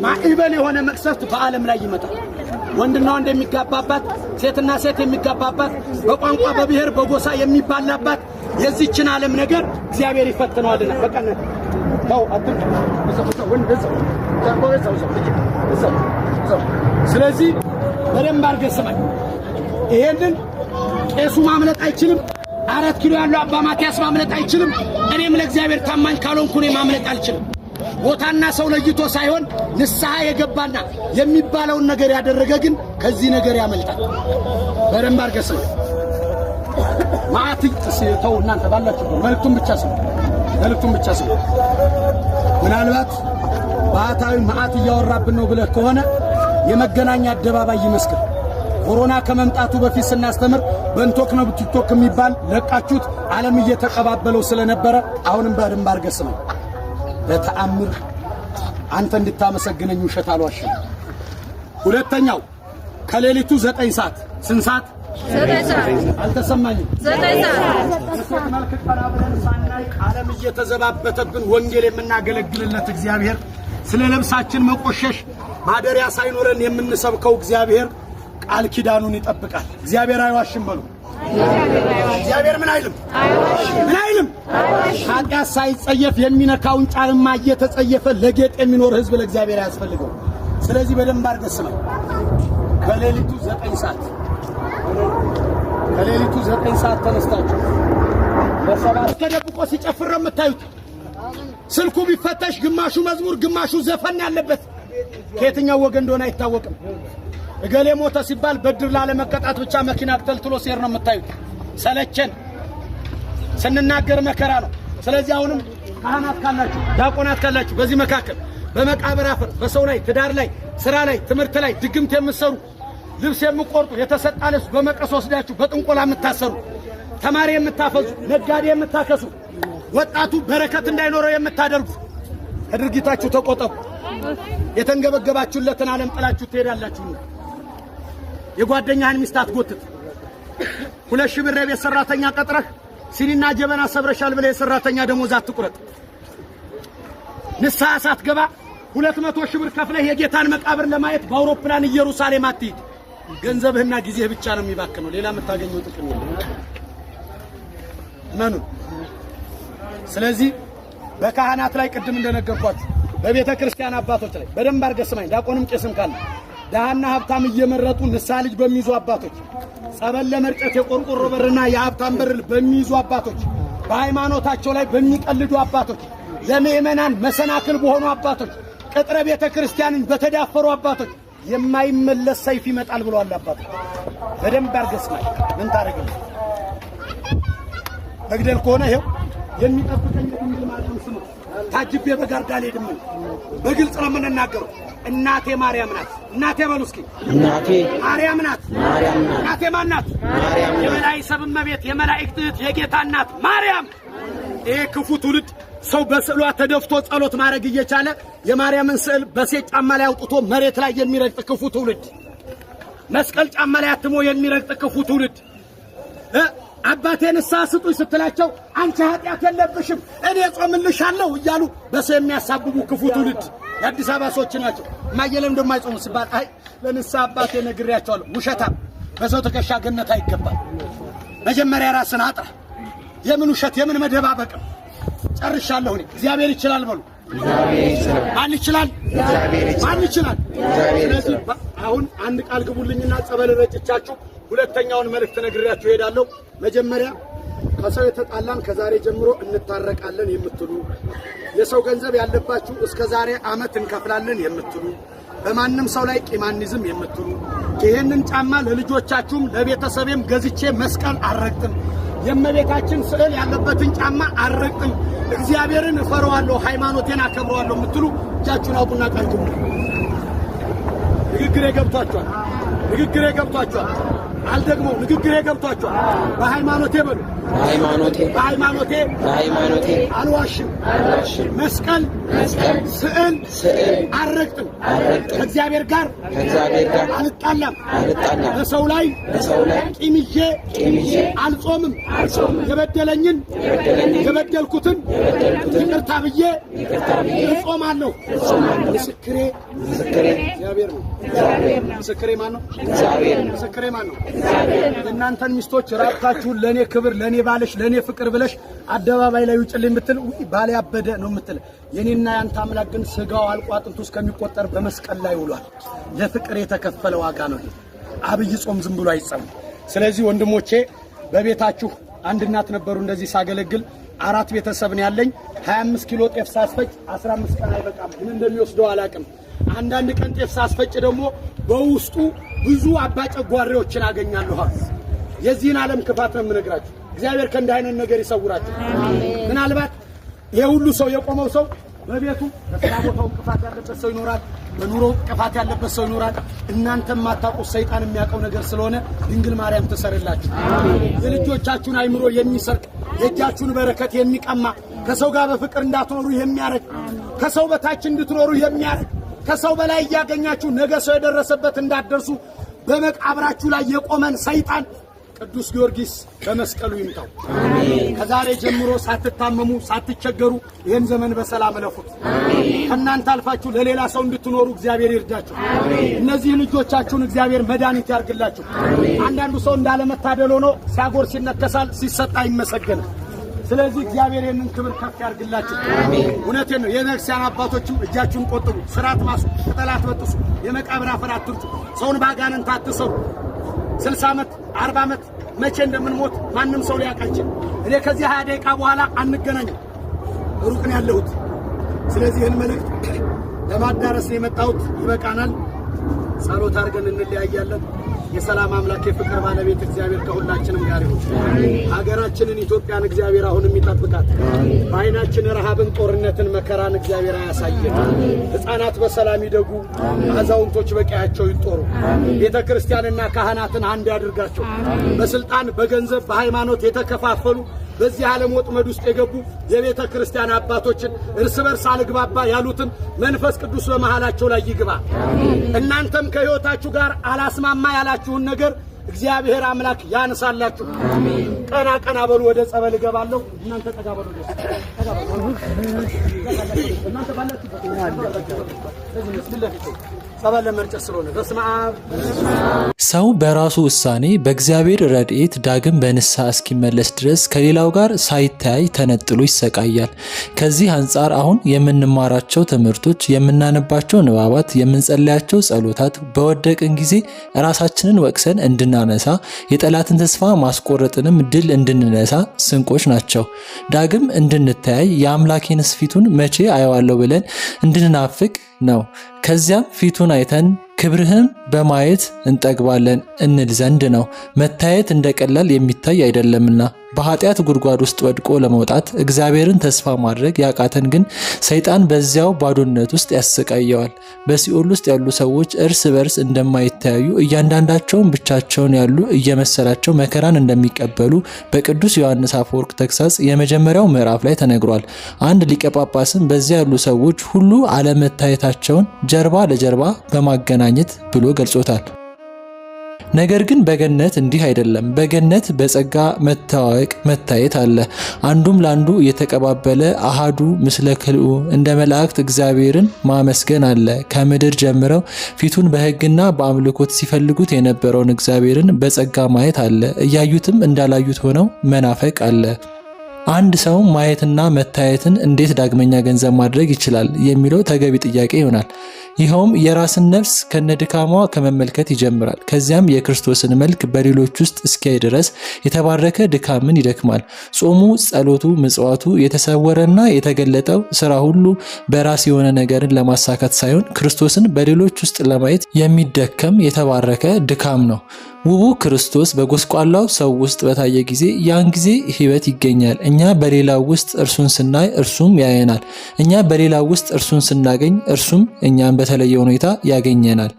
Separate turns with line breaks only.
ማዕበል የሆነ መቅሰፍት በዓለም ላይ ይመጣል። ወንድና ወንድ የሚጋባባት፣ ሴትና ሴት የሚጋባባት፣ በቋንቋ በብሔር በጎሳ የሚባላባት የዚችን ዓለም ነገር እግዚአብሔር ይፈትነዋልና በቀነት ነው አጥቶ ስለዚህ በደንብ አድርገህ ስማኝ። ይሄንን ቄሱ ማምለጥ አይችልም። 4 ኪሎ ያለው አባ ማቲያስ ማምለጥ አይችልም። እኔም ለእግዚአብሔር ታማኝ ካልሆንኩ እኔ ማምለጥ አልችልም። ቦታና ሰው ለይቶ ሳይሆን ንስሐ የገባና የሚባለውን ነገር ያደረገ ግን ከዚህ ነገር ያመልጣል። በደንብ አድርገህ ስማኝ። ማአት ተው እናንተ ባላችሁ መልእክቱን ብቻ ስሙ። ምናልባት ባታዊ ማአት እያወራብን ነው ብለህ ከሆነ የመገናኛ አደባባይ ይመስክር። ኮሮና ከመምጣቱ በፊት ስናስተምር በእንቶክ ነው ቲክቶክ የሚባል ለቃችሁት ዓለም እየተቀባበለው ስለነበረ አሁንም በደንብ አድርገህ ስማኝ። በተአምር አንተ እንድታመሰግነኝ ውሸት አልዋሽም። ሁለተኛው ከሌሊቱ 9 ሰዓት ስንት ሰዓት?
9 ሰዓት
አልተሰማኝም።
9 ሰዓት
መልክ ቀራብለን ሳናይ ዓለም እየተዘባበተብን ወንጌል የምናገለግልለት እግዚአብሔር ስለ ልብሳችን መቆሸሽ ማደሪያ ሳይኖረን የምንሰብከው እግዚአብሔር ቃል ኪዳኑን ይጠብቃል። እግዚአብሔር አይዋሽም በሉ። እግዚአብሔር ምን አይልም? ኃጢአት ሳይጸየፍ የሚነካውን ጫማ እየተጸየፈ ለጌጥ የሚኖር ሕዝብ ለእግዚአብሔር ያስፈልገው። ስለዚህ በደንብ አድርገህ ስማኝ። ከሌሊቱ 9 ሰዓት ተነስታችሁ በሰባት ተደብቆ ሲጨፍር ነው የምታዩት። ስልኩ ቢፈተሽ ግማሹ መዝሙር ግማሹ ዘፈን ያለበት ከየትኛው ወገን እንደሆነ አይታወቅም። እገሌ ሞተ ሲባል በድር ላለመቀጣት ብቻ መኪና ተልትሎ ሲር ነው የምታዩት። ሰለቸን ስንናገር መከራ ነው። ስለዚህ አሁንም ካህናት ካላችሁ ዲያቆናት ካላችሁ በዚህ መካከል በመቃብር አፈር በሰው ላይ ትዳር ላይ ስራ ላይ ትምህርት ላይ ድግምት የምትሰሩ ልብስ የምትቆርጡ የተሰጣ ልብስ በመቀስ ወስዳችሁ በጥንቆላ የምታሰሩ ተማሪ የምታፈዙ ነጋዴ የምታከሱ ወጣቱ በረከት እንዳይኖረው የምታደርጉ ከድርጊታችሁ ተቆጠቡ። የተንገበገባችሁለትን ዓለም ጥላችሁ ትሄዳላችሁ። የጓደኛህን ሚስት አትጎትት። 2000 ብር የቤት ሰራተኛ ቀጥረህ ሲኒና ጀበና ሰብረሻል ብለህ የሰራተኛ ደሞዝ አትቁረጥ። ንስሐ ሳትገባ 200 ሺህ ብር ከፍለህ የጌታን መቃብር ለማየት በአውሮፕላን ኢየሩሳሌም አትሂድ። ገንዘብህና ጊዜህ ብቻ ነው የሚባክነው። ሌላ የምታገኘው ጥቅም የለም። መኑ ስለዚህ በካህናት ላይ ቅድም እንደነገርኳችሁ በቤተ ክርስቲያን አባቶች ላይ በደንብ አድርገህ ስማኝ። ዲያቆንም ቄስም ካለ ደሃና ሀብታም እየመረጡ ንስሐ ልጅ በሚይዙ አባቶች፣ ጸበል ለመርጨት የቆርቆሮ በርና የሀብታም በር በሚይዙ አባቶች፣ በሃይማኖታቸው ላይ በሚቀልዱ አባቶች፣ ለምእመናን መሰናክል በሆኑ አባቶች፣ ቅጥረ ቤተ ክርስቲያንን በተዳፈሩ አባቶች የማይመለስ ሰይፍ ይመጣል ብለዋል አባቶች። በደንብ አድርገህ ስማኝ። ምን ታደርጋለህ? መግደል ከሆነ ይሄው የሚጠብቀኝ ድንግል ማርያም ስሙ ታጅቤ በጋርዳ አልሄድም። በግልጽ ነው የምንናገረው። እናቴ ማርያም ናት። እናቴ በሉ እስኪ
እናቴ
ማርያም ናት። እናቴ ማን ናት? የመላእክት ሰብ እመቤት የመላእክት እህት የጌታ እናት ማርያም። ይሄ ክፉ ትውልድ ሰው በስዕሏ ተደፍቶ ጸሎት ማድረግ እየቻለ የማርያምን ስዕል በሴት ጫማ ላይ አውጥቶ መሬት ላይ የሚረግጥ ክፉ ትውልድ፣ መስቀል ጫማ ላይ አትሞ የሚረግጥ ክፉ ትውልድ አባቴ ንስሐ ስጡኝ ስትላቸው አንቺ ኃጢአት የለብሽም እኔ ጾምልሻለሁ እያሉ በሰው የሚያሳብቡ ክፉ ትውልድ የአዲስ አበባ ሰዎች ናቸው። ማየለም እንደማይጾሙ ሲባል አይ ለንስሐ አባቴ ነግሬያቸዋለሁ። ውሸታም በሰው ትከሻ ገነት አይገባም። መጀመሪያ ራስን አጥራ። የምን ውሸት የምን መደባበቅ? ጨርሻለሁ እኔ። እግዚአብሔር ይችላል በሉ። ማን ይችላል? ማን ይችላል? ስለዚህ አሁን አንድ ቃል ግቡልኝና ጸበል ረጭቻችሁ ሁለተኛውን መልእክት ነግሬያችሁ እሄዳለሁ። መጀመሪያ ከሰው የተጣላን ከዛሬ ጀምሮ እንታረቃለን የምትሉ፣ የሰው ገንዘብ ያለባችሁ እስከ ዛሬ ዓመት እንከፍላለን የምትሉ፣ በማንም ሰው ላይ ቂማኒዝም የምትሉ፣ ይሄንን ጫማ ለልጆቻችሁም ለቤተሰቤም ገዝቼ መስቀል አልረግጥም፣ የእመቤታችን ስዕል ያለበትን ጫማ አልረግጥም፣ እግዚአብሔርን እፈራዋለሁ፣ ሃይማኖቴን አከብረዋለሁ የምትሉ እጃችሁን አውጡና ቃል ግቡ። ንግግሬ ገብቷችኋል? ንግግሬ ገብቷችኋል? አልደግሞ ንግግሬ ገብቷችኋል? በሃይማኖቴ በሉ። በሃይማኖቴ አልዋሽም። መስቀል ስዕል አልረግጥም ከእግዚአብሔር ጋር አልጣላም በሰው ላይ ቂም ይዤ አልጾምም የበደለኝን የበደልኩትን ይቅርታ ብዬ እጾማለሁ ምስክሬ እግዚአብሔር ነው ምስክሬ ማን ነው ምስክሬ ማን ነው እናንተን ሚስቶች ራቅታችሁ ለኔ ክብር ለኔ ባልሽ ለኔ ፍቅር ብለሽ አደባባይ ላይ ውጭልኝ ምትል ባል ያበደ ነው ምትል የኔና ያንተ አምላክ ግን ስጋው አልቆ አጥንቱ እስከሚቆጠር በመስቀል ላይ ውሏል ለፍቅር የተከፈለ ዋጋ ነው አብይ ጾም ዝም ብሎ አይጸም ስለዚህ ወንድሞቼ በቤታችሁ አንድ እናት ነበሩ እንደዚህ ሳገለግል 4 ቤተሰብ ነው ያለኝ 25 ኪሎ ጤፍ ሳስፈጭ 15 ቀን አይበቃም ምን እንደሚወስደው አላቅም አንዳንድ ቀን ጤፍ ሳስፈጭ ደግሞ በውስጡ ብዙ አባጨጓሪዎችን አገኛለሁ የዚህን ዓለም ክፋት ነው የምነግራችሁ እግዚአብሔር ከእንዲህ አይነት ነገር ይሰውራችሁ ምናልባት የሁሉ ሰው የቆመው ሰው በቤቱ በስራቦታው ክፋት ያለበት ሰው ይኖራል በኑሮ ክፋት ያለበት ሰው ይኖራል እናንተም ማታውቁት ሰይጣን የሚያውቀው ነገር ስለሆነ ድንግል ማርያም ተሰረላችሁ የልጆቻችሁን አይምሮ የሚሰርቅ የእጃችሁን በረከት የሚቀማ ከሰው ጋር በፍቅር እንዳትኖሩ የሚያረግ ከሰው በታች እንድትኖሩ የሚያረግ ከሰው በላይ ያገኛችሁ ነገ ሰው የደረሰበት እንዳትደርሱ በመቃብራችሁ ላይ የቆመን ሰይጣን ቅዱስ ጊዮርጊስ በመስቀሉ ይምታው አሜን ከዛሬ ጀምሮ ሳትታመሙ ሳትቸገሩ ይሄን ዘመን በሰላም ለፉት አሜን ከናንተ አልፋችሁ ለሌላ ሰው እንድትኖሩ እግዚአብሔር ይርዳችሁ አሜን እነዚህ ልጆቻችሁን እግዚአብሔር መድኃኒት ያርግላችሁ አሜን አንዳንዱ ሰው እንዳለመታደል ሆኖ ሲያጎር ሲነከሳል ሲሰጣ ይመሰገን ስለዚህ እግዚአብሔር የነን ክብር ከፍ ያርግላችሁ አሜን እውነቴን ነው የነክሲያን አባቶችም እጃችሁን ቆጥቡ ስራት ማሱ ቅጠላት በጥሱ የመቃብር አፈር አትርጩ ሰውን ባጋነን ታትሰሩ 60 ዓመት 40 ዓመት መቼ እንደምንሞት ማንንም ሰው ሊያቃጭል እኔ ከዚህ 20 ደቂቃ በኋላ አንገናኝም ሩቅ ነው ያለሁት ስለዚህ ይህን መልእክት ለማዳረስ የመጣሁት ይበቃናል ጸሎት አድርገን እንለያያለን የሰላም አምላክ የፍቅር ባለቤት እግዚአብሔር ከሁላችንም ጋር ይሁን ሀገራችንን ኢትዮጵያን እግዚአብሔር አሁንም ይጠብቃት በአይናችን ረሃብን ጦርነትን መከራን እግዚአብሔር ያሳየን ህፃናት በሰላም ይደጉ አዛውንቶች በቀያቸው ይጦሩ ቤተክርስቲያንና ካህናትን አንድ ያድርጋቸው በስልጣን በገንዘብ በሃይማኖት የተከፋፈሉ በዚህ ዓለም ወጥመድ ውስጥ የገቡ የቤተ ክርስቲያን አባቶችን እርስ በርስ አልግባባ ያሉትን መንፈስ ቅዱስ በመሃላቸው ላይ ይግባ እናንተም ከህይወታችሁ ጋር አላስማማ ያላችሁን ነገር እግዚአብሔር አምላክ ያንሳላችሁ አሜን ቀና ቀና በሉ ወደ ጸበል ገባለሁ እናንተ ተጋበሉ እናንተ ባላችሁ
ሰው በራሱ ውሳኔ በእግዚአብሔር ረድኤት ዳግም በንስሐ እስኪመለስ ድረስ ከሌላው ጋር ሳይታይ ተነጥሎ ይሰቃያል። ከዚህ አንጻር አሁን የምንማራቸው ትምህርቶች፣ የምናነባቸው ንባባት፣ የምንጸልያቸው ጸሎታት በወደቅን ጊዜ ራሳችንን ወቅሰን እንድናነሳ የጠላትን ተስፋ ማስቆረጥንም ድል እንድንነሳ ስንቆች ናቸው። ዳግም እንድንተያይ የአምላኬንስ ፊቱን መቼ አየዋለሁ ብለን እንድንናፍቅ ነው። ከዚያም ፊቱን አይተን ክብርህን በማየት እንጠግባለን እንል ዘንድ ነው። መታየት እንደቀላል የሚታይ አይደለምና በኃጢአት ጉድጓድ ውስጥ ወድቆ ለመውጣት እግዚአብሔርን ተስፋ ማድረግ ያቃተን ግን ሰይጣን በዚያው ባዶነት ውስጥ ያሰቃየዋል። በሲኦል ውስጥ ያሉ ሰዎች እርስ በርስ እንደማይተያዩ እያንዳንዳቸውን ብቻቸውን ያሉ እየመሰላቸው መከራን እንደሚቀበሉ በቅዱስ ዮሐንስ አፈወርቅ ተግሳጽ የመጀመሪያው ምዕራፍ ላይ ተነግሯል። አንድ ሊቀ ጳጳስም በዚያ ያሉ ሰዎች ሁሉ አለመታየታቸውን ጀርባ ለጀርባ በማገናኘት ብሎ ገልጾታል። ነገር ግን በገነት እንዲህ አይደለም። በገነት በጸጋ መታወቅ መታየት አለ። አንዱም ላንዱ እየተቀባበለ አሃዱ ምስለ ክልኡ እንደ መላእክት እግዚአብሔርን ማመስገን አለ። ከምድር ጀምረው ፊቱን በሕግና በአምልኮት ሲፈልጉት የነበረውን እግዚአብሔርን በጸጋ ማየት አለ። እያዩትም እንዳላዩት ሆነው መናፈቅ አለ። አንድ ሰው ማየትና መታየትን እንዴት ዳግመኛ ገንዘብ ማድረግ ይችላል የሚለው ተገቢ ጥያቄ ይሆናል። ይኸውም የራስን ነፍስ ከነድካሟ ከመመልከት ይጀምራል። ከዚያም የክርስቶስን መልክ በሌሎች ውስጥ እስኪያይ ድረስ የተባረከ ድካምን ይደክማል። ጾሙ፣ ጸሎቱ፣ ምጽዋቱ፣ የተሰወረና የተገለጠው ስራ ሁሉ በራስ የሆነ ነገርን ለማሳካት ሳይሆን ክርስቶስን በሌሎች ውስጥ ለማየት የሚደከም የተባረከ ድካም ነው። ውቡ ክርስቶስ በጎስቋላው ሰው ውስጥ በታየ ጊዜ ያን ጊዜ ሕይወት ይገኛል። እኛ በሌላው ውስጥ እርሱን ስናይ እርሱም ያየናል። እኛ በሌላው ውስጥ እርሱን ስናገኝ እርሱም እኛን በተለየ ሁኔታ ያገኘናል።